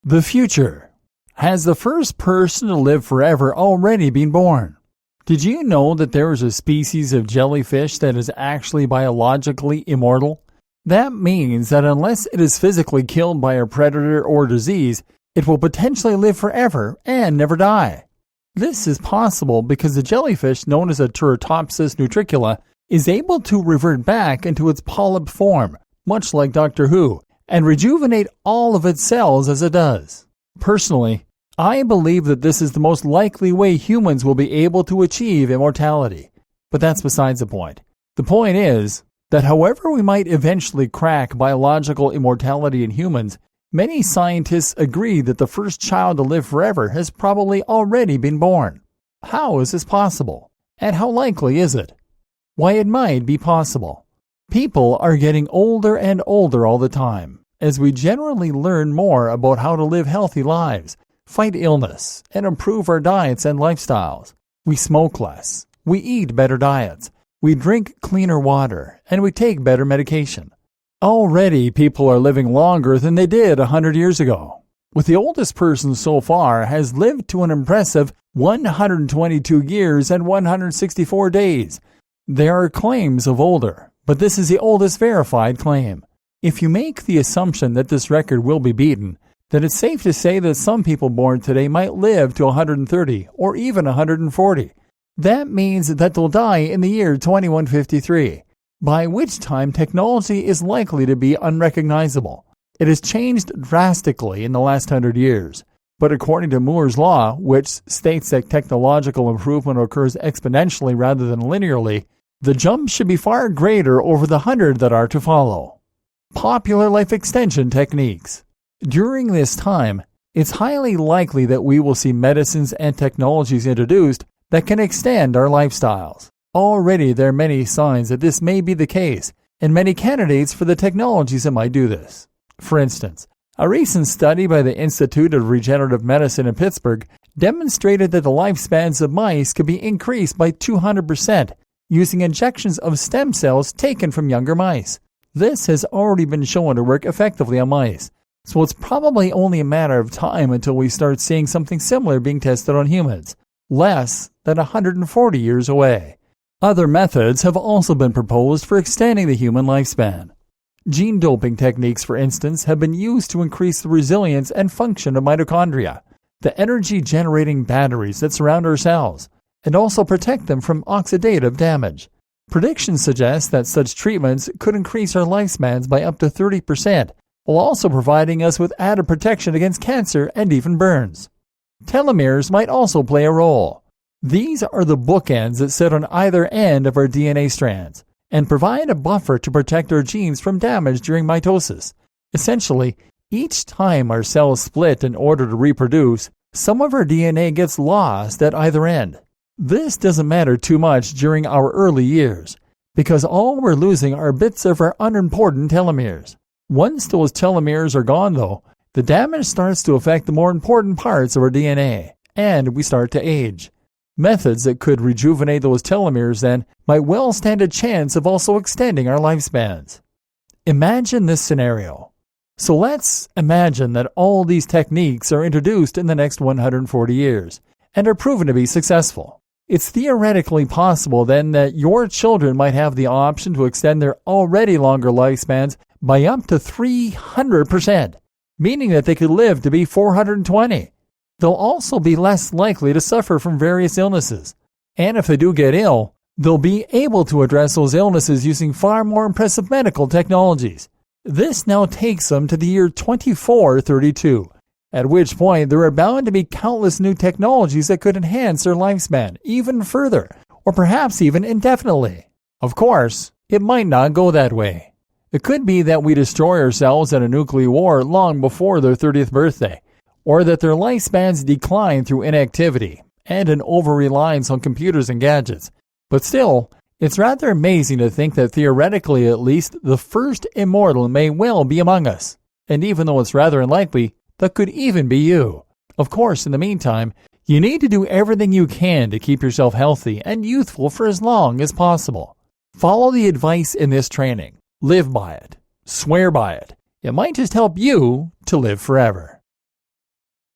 The future. Has the first person to live forever already been born? Did you know that there is a species of jellyfish that is actually biologically immortal? That means that unless it is physically killed by a predator or disease, it will potentially live forever and never die. This is possible because the jellyfish known as a Turritopsis nutricula is able to revert back into its polyp form, much like Doctor Who, and rejuvenate all of its cells as it does. Personally, I believe that this is the most likely way humans will be able to achieve immortality. But that's besides the point. The point is that however we might eventually crack biological immortality in humans, many scientists agree that the first child to live forever has probably already been born. How is this possible? And how likely is it? Why, it might be possible. People are getting older and older all the time, as we generally learn more about how to live healthy lives, fight illness, and improve our diets and lifestyles. We smoke less, we eat better diets, we drink cleaner water, and we take better medication. Already, people are living longer than they did 100 years ago, with the oldest person so far has lived to an impressive 122 years and 164 days. There are claims of older, but this is the oldest verified claim. If you make the assumption that this record will be beaten, then it's safe to say that some people born today might live to 130 or even 140. That means that they'll die in the year 2153, by which time technology is likely to be unrecognizable. It has changed drastically in the last 100 years, but according to Moore's law, which states that technological improvement occurs exponentially rather than linearly, the jump should be far greater over the 100 that are to follow. Popular life extension techniques. During this time, it's highly likely that we will see medicines and technologies introduced that can extend our lifestyles. Already there are many signs that this may be the case, and many candidates for the technologies that might do this. For instance, a recent study by the Institute of Regenerative Medicine in Pittsburgh demonstrated that the lifespans of mice could be increased by 200% using injections of stem cells taken from younger mice. This has already been shown to work effectively on mice, so it's probably only a matter of time until we start seeing something similar being tested on humans, less than 140 years away. Other methods have also been proposed for extending the human lifespan. Gene doping techniques, for instance, have been used to increase the resilience and function of mitochondria, the energy-generating batteries that surround our cells, and also protect them from oxidative damage. Predictions suggest that such treatments could increase our lifespans by up to 30%, while also providing us with added protection against cancer and even burns. Telomeres might also play a role. These are the bookends that sit on either end of our DNA strands and provide a buffer to protect our genes from damage during mitosis. Essentially, each time our cells split in order to reproduce, some of our DNA gets lost at either end. This doesn't matter too much during our early years, because all we're losing are bits of our unimportant telomeres. Once those telomeres are gone, though, the damage starts to affect the more important parts of our DNA, and we start to age. Methods that could rejuvenate those telomeres, then, might well stand a chance of also extending our lifespans. Imagine this scenario. So let's imagine that all these techniques are introduced in the next 140 years, and are proven to be successful. It's theoretically possible then that your children might have the option to extend their already longer lifespans by up to 300%, meaning that they could live to be 420. They'll also be less likely to suffer from various illnesses. And if they do get ill, they'll be able to address those illnesses using far more impressive medical technologies. This now takes them to the year 2432. At which point, there are bound to be countless new technologies that could enhance their lifespan even further, or perhaps even indefinitely. Of course, it might not go that way. It could be that we destroy ourselves in a nuclear war long before their 30th birthday, or that their lifespans decline through inactivity and an over-reliance on computers and gadgets. But still, it's rather amazing to think that theoretically at least, the first immortal may well be among us. And even though it's rather unlikely, that could even be you. Of course, in the meantime, you need to do everything you can to keep yourself healthy and youthful for as long as possible. Follow the advice in this training. Live by it. Swear by it. It might just help you to live forever.